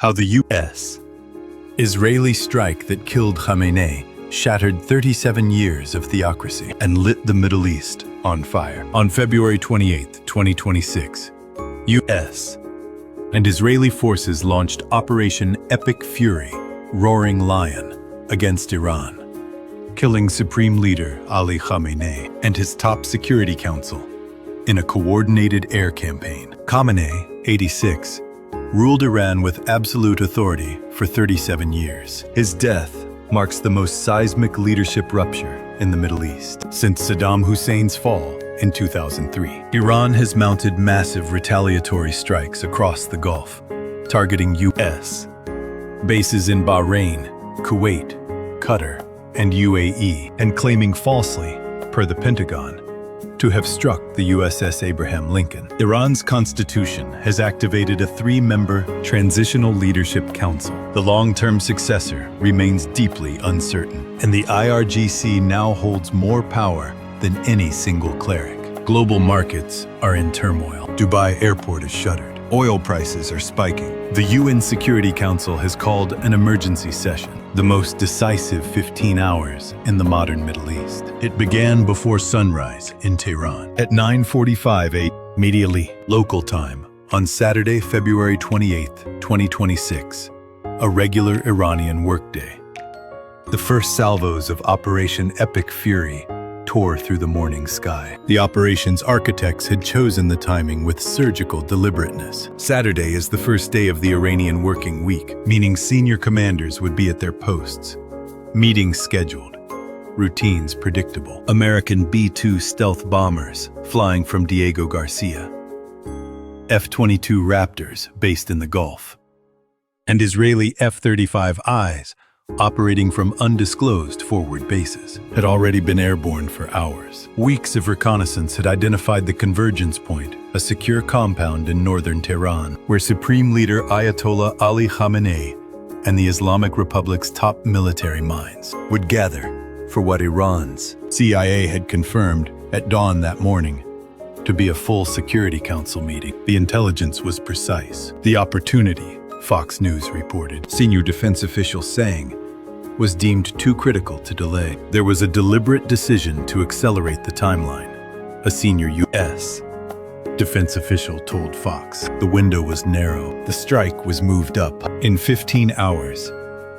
How the U.S. Israeli strike that killed Khamenei shattered 37 years of theocracy and lit the Middle East on fire. On February 28, 2026, U.S. and Israeli forces launched Operation Epic Fury, Roaring Lion, against Iran, killing Supreme Leader Ali Khamenei and his top security council in a coordinated air campaign. Khamenei, 86, ruled Iran with absolute authority for 37 years. His death marks the most seismic leadership rupture in the Middle East since Saddam Hussein's fall in 2003. Iran has mounted massive retaliatory strikes across the Gulf, targeting U.S. bases in Bahrain, Kuwait, Qatar, and UAE, and claiming falsely, per the Pentagon, to have struck the USS Abraham Lincoln. Iran's constitution has activated a 3-member Transitional Leadership Council. The long-term successor remains deeply uncertain, and the IRGC now holds more power than any single cleric. Global markets are in turmoil. Dubai airport is shuttered. Oil prices are spiking. The UN Security Council has called an emergency session, the most decisive 15 hours in the modern Middle East. It began before sunrise in Tehran at 9:45 a.m. immediately local time on Saturday, February 28, 2026, a regular Iranian workday. The first salvos of Operation Epic Fury tore through the morning sky. The operation's architects had chosen the timing with surgical deliberateness. Saturday is the first day of the Iranian working week, meaning senior commanders would be at their posts. Meetings scheduled, routines predictable. American B-2 stealth bombers flying from Diego Garcia, F-22 Raptors based in the Gulf, and Israeli F-35Is operating from undisclosed forward bases, had already been airborne for hours. Weeks of reconnaissance had identified the convergence point, a secure compound in northern Tehran, where Supreme Leader Ayatollah Ali Khamenei and the Islamic Republic's top military minds would gather for what Iran's CIA had confirmed at dawn that morning to be a full Security Council meeting. The intelligence was precise. The opportunity, Fox News reported, senior defense officials saying, was deemed too critical to delay. There was a deliberate decision to accelerate the timeline, a senior U.S. defense official told Fox. The window was narrow. The strike was moved up. In 15 hours,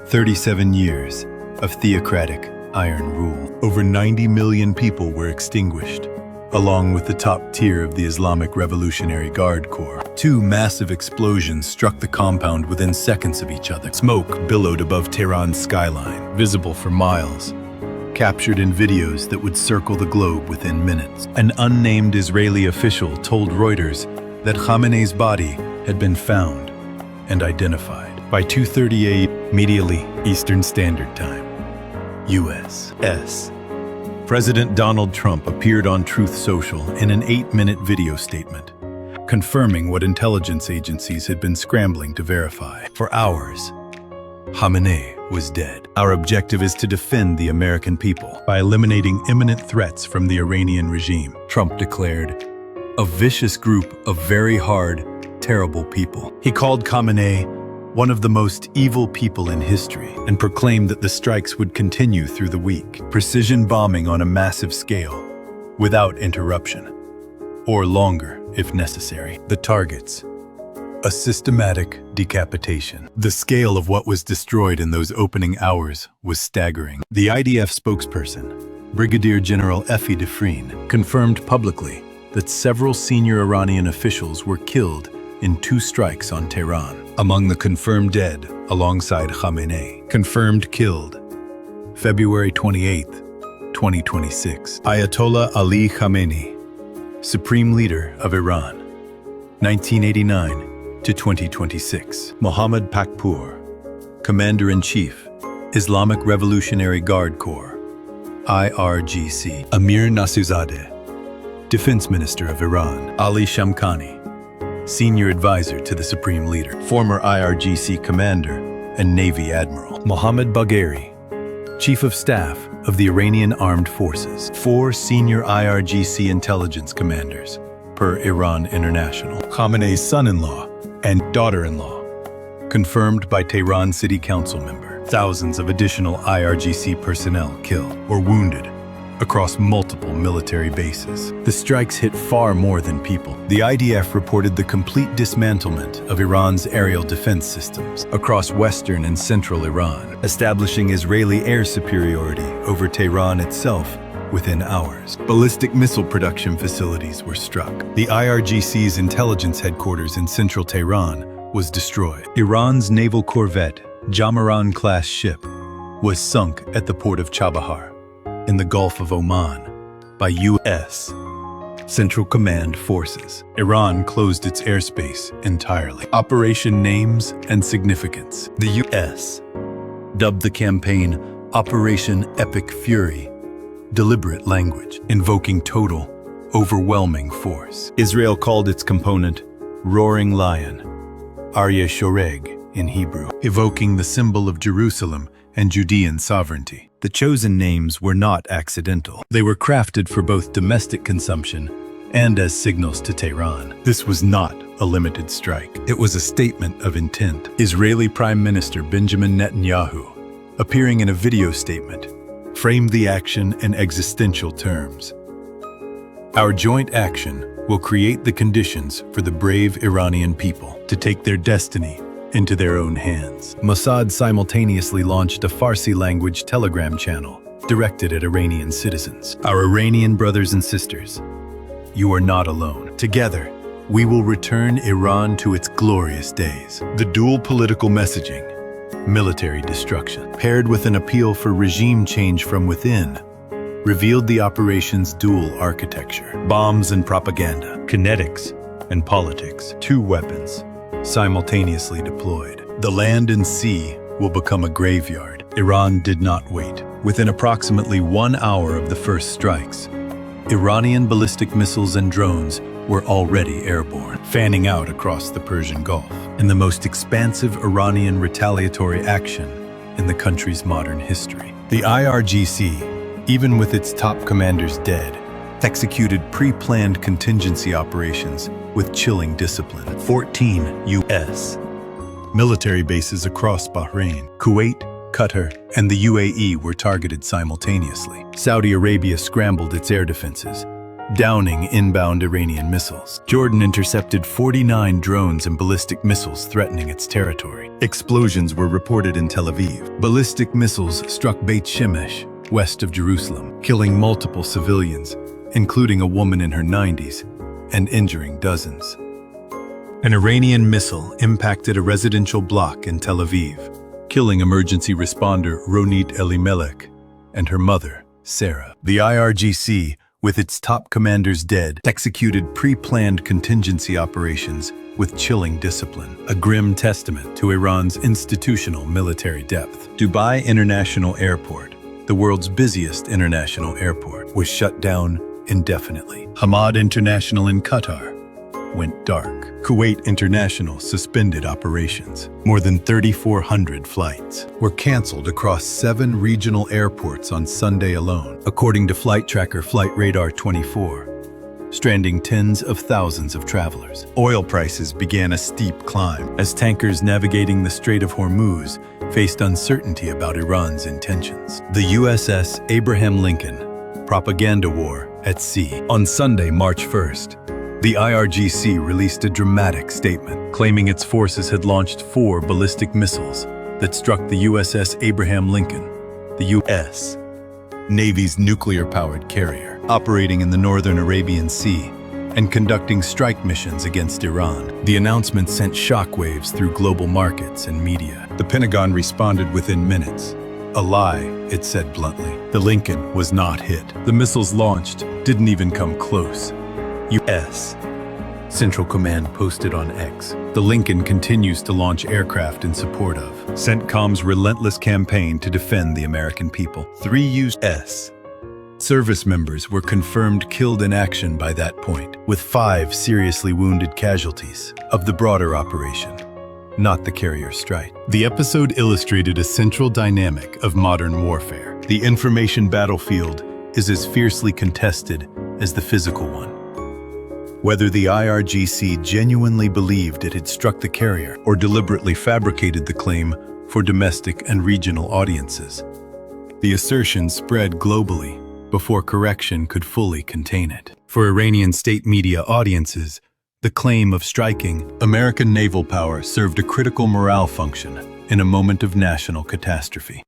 37 years of theocratic iron rule. Over 90 million people were extinguished, along with the top tier of the Islamic Revolutionary Guard Corps. 2 massive explosions struck the compound within seconds of each other. Smoke billowed above Tehran's skyline, visible for miles, captured in videos that would circle the globe within minutes. An unnamed Israeli official told Reuters that Khamenei's body had been found and identified. By 2:30 a.m. immediately Eastern Standard Time, U.S. President Donald Trump appeared on Truth Social in an 8-minute video statement, confirming what intelligence agencies had been scrambling to verify. For hours, Khamenei was dead. Our objective is to defend the American people by eliminating imminent threats from the Iranian regime, Trump declared. A vicious group of very hard, terrible people. He called Khamenei one of the most evil people in history, and proclaimed that the strikes would continue through the week. Precision bombing on a massive scale, without interruption, or longer if necessary. The targets: a systematic decapitation. The scale of what was destroyed in those opening hours was staggering. The IDF spokesperson, Brigadier General Effie Defreen, confirmed publicly that several senior Iranian officials were killed in 2 strikes on Tehran. Among the confirmed dead, alongside Khamenei. Confirmed killed, February 28, 2026. Ayatollah Ali Khamenei, Supreme Leader of Iran, 1989 to 2026. Mohammad Pakpour, Commander-in-Chief, Islamic Revolutionary Guard Corps, IRGC. Amir Nasuzadeh, Defense Minister of Iran. Ali Shamkhani, Senior Advisor to the Supreme Leader, former IRGC Commander and Navy Admiral. Mohammad Bagheri, Chief of Staff of the Iranian Armed Forces. 4 senior IRGC intelligence commanders, per Iran International. Khamenei's son-in-law and daughter-in-law, confirmed by Tehran City Council member. Thousands of additional IRGC personnel killed or wounded across multiple military bases. The strikes hit far more than people. The IDF reported the complete dismantlement of Iran's aerial defense systems across western and central Iran, establishing Israeli air superiority over Tehran itself within hours. Ballistic missile production facilities were struck. The IRGC's intelligence headquarters in central Tehran was destroyed. Iran's naval corvette, Jamaran-class ship, was sunk at the port of Chabahar in the Gulf of Oman by U.S. Central Command forces. Iran closed its airspace entirely. Operation names and significance. The U.S. dubbed the campaign Operation Epic Fury, deliberate language, invoking total, overwhelming force. Israel called its component Roaring Lion, Arya Shoreg in Hebrew, evoking the symbol of Jerusalem and Judean sovereignty. The chosen names were not accidental. They were crafted for both domestic consumption and as signals to Tehran. This was not a limited strike. It was a statement of intent. Israeli Prime Minister Benjamin Netanyahu, appearing in a video statement, framed the action in existential terms. Our joint action will create the conditions for the brave Iranian people to take their destiny into their own hands. Mossad simultaneously launched a Farsi-language Telegram channel directed at Iranian citizens. Our Iranian brothers and sisters, you are not alone. Together, we will return Iran to its glorious days. The dual political messaging, military destruction, paired with an appeal for regime change from within, revealed the operation's dual architecture. Bombs and propaganda, kinetics and politics, two weapons simultaneously deployed. The land and sea will become a graveyard. Iran did not wait. Within approximately 1 hour of the first strikes, Iranian ballistic missiles and drones were already airborne, fanning out across the Persian Gulf, in the most expansive Iranian retaliatory action in the country's modern history. The IRGC, even with its top commanders dead, executed pre-planned contingency operations with chilling discipline. 14 U.S. military bases across Bahrain, Kuwait, Qatar, and the UAE were targeted simultaneously. Saudi Arabia scrambled its air defenses, downing inbound Iranian missiles. Jordan intercepted 49 drones and ballistic missiles threatening its territory. Explosions were reported in Tel Aviv. Ballistic missiles struck Beit Shemesh, west of Jerusalem, killing multiple civilians, including a woman in her 90s, and injuring dozens. An Iranian missile impacted a residential block in Tel Aviv, killing emergency responder Ronit Elimelech and her mother, Sarah. The IRGC, with its top commanders dead, executed pre-planned contingency operations with chilling discipline, a grim testament to Iran's institutional military depth. Dubai International Airport, the world's busiest international airport, was shut down indefinitely. Hamad International in Qatar went dark. Kuwait International suspended operations. More than 3,400 flights were canceled across 7 regional airports on Sunday alone, according to flight tracker Flight Radar 24, stranding tens of thousands of travelers. Oil prices began a steep climb as tankers navigating the Strait of Hormuz faced uncertainty about Iran's intentions. The USS Abraham Lincoln, propaganda war at sea. On Sunday, March 1st, the IRGC released a dramatic statement, claiming its forces had launched 4 ballistic missiles that struck the USS Abraham Lincoln, the U.S. Navy's nuclear-powered carrier, operating in the northern Arabian Sea and conducting strike missions against Iran. The announcement sent shockwaves through global markets and media. The Pentagon responded within minutes. A lie, it said bluntly. The Lincoln was not hit. The missiles launched didn't even come close. U.S. Central Command posted on X. The Lincoln continues to launch aircraft in support of CENTCOM's relentless campaign to defend the American people. 3 U.S. service members were confirmed killed in action by that point, with 5 seriously wounded casualties of the broader operation, not the carrier strike. The episode illustrated a central dynamic of modern warfare. The information battlefield is as fiercely contested as the physical one. Whether the IRGC genuinely believed it had struck the carrier or deliberately fabricated the claim for domestic and regional audiences, the assertion spread globally before correction could fully contain it. For Iranian state media audiences, the claim of striking American naval power served a critical morale function in a moment of national catastrophe.